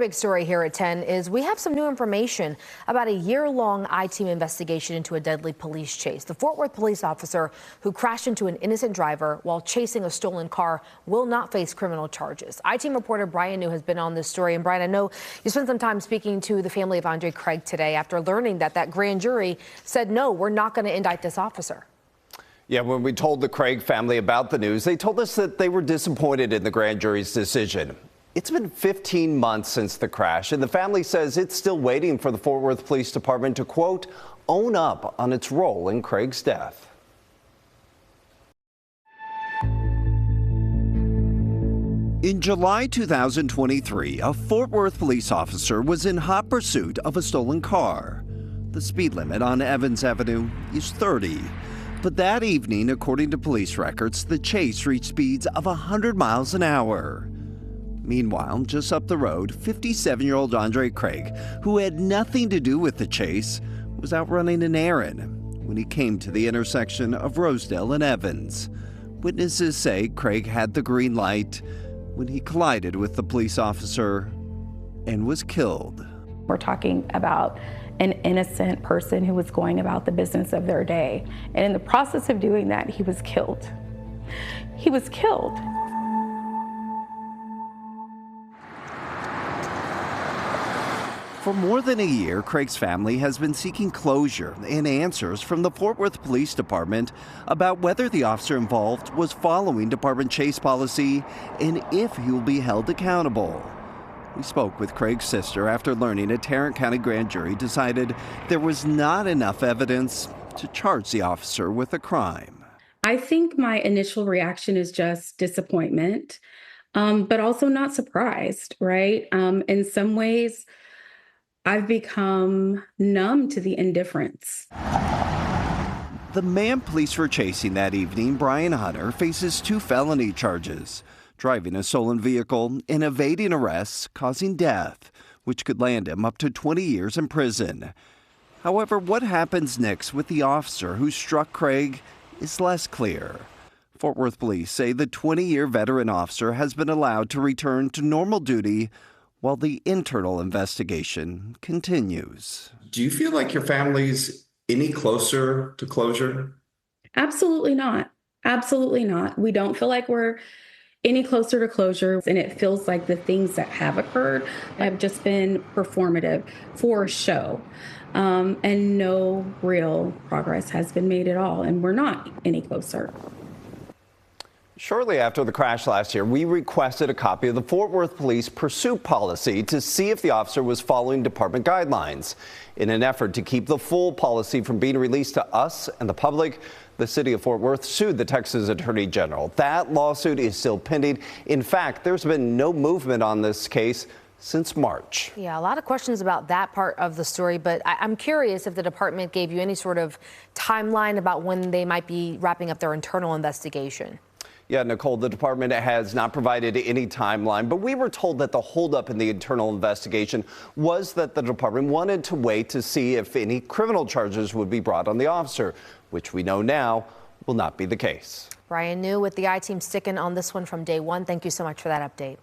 big story here at 10 is we have some new information about a year-long I-team investigation into a deadly police chase. The Fort Worth police officer who crashed into an innocent driver while chasing a stolen car will not face criminal charges. I-team reporter Brian New has been on this story. And Brian, I know you spent some time speaking to the family of Andre Craig today after learning that grand jury said, no, we're not going to indict this officer. Yeah, when we told the Craig family about the news, they told us that they were disappointed in the grand jury's decision. It's been 15 months since the crash, and the family says it's still waiting for the Fort Worth Police Department to, quote, own up on its role in Craig's death. In July 2023, a Fort Worth police officer was in hot pursuit of a stolen car. The speed limit on Evans Avenue is 30. But that evening, according to police records, the chase reached speeds of 100 miles an hour. Meanwhile, just up the road, 57-year-old Andre Craig, who had nothing to do with the chase, was out running an errand when he came to the intersection of Rosedale and Evans. Witnesses say Craig had the green light when he collided with the police officer and was killed. We're talking about an innocent person who was going about the business of their day. And in the process of doing that, he was killed. He was killed. For more than a year, Craig's family has been seeking closure and answers from the Fort Worth Police Department about whether the officer involved was following department chase policy and if he will be held accountable. We spoke with Craig's sister after learning a Tarrant County grand jury decided there was not enough evidence to charge the officer with a crime. I think my initial reaction is just disappointment, but also not surprised, right? In some ways, I've become numb to the indifference. The man police were chasing that evening, Brian Hunter, faces 2 felony charges: driving a stolen vehicle and evading arrests causing death, which could land him up to 20 years in prison. However, what happens next with the officer who struck Craig is less clear. Fort Worth police say the 20-year veteran officer has been allowed to return to normal duty while the internal investigation continues. Do you feel like your family's any closer to closure? Absolutely not. Absolutely not. We don't feel like we're any closer to closure, and it feels like the things that have occurred have just been performative for show, and no real progress has been made at all, and we're not any closer. Shortly after the crash last year, we requested a copy of the Fort Worth Police pursuit policy to see if the officer was following department guidelines. In an effort to keep the full policy from being released to us and the public, the city of Fort Worth sued the Texas Attorney General. That lawsuit is still pending. In fact, there's been no movement on this case since March. Yeah, a lot of questions about that part of the story, but I'm curious if the department gave you any sort of timeline about when they might be wrapping up their internal investigation. Yeah, Nicole, the department has not provided any timeline, but we were told that the holdup in the internal investigation was that the department wanted to wait to see if any criminal charges would be brought on the officer, which we know now will not be the case. Brian New with the I-team sticking on this one from day one. Thank you so much for that update.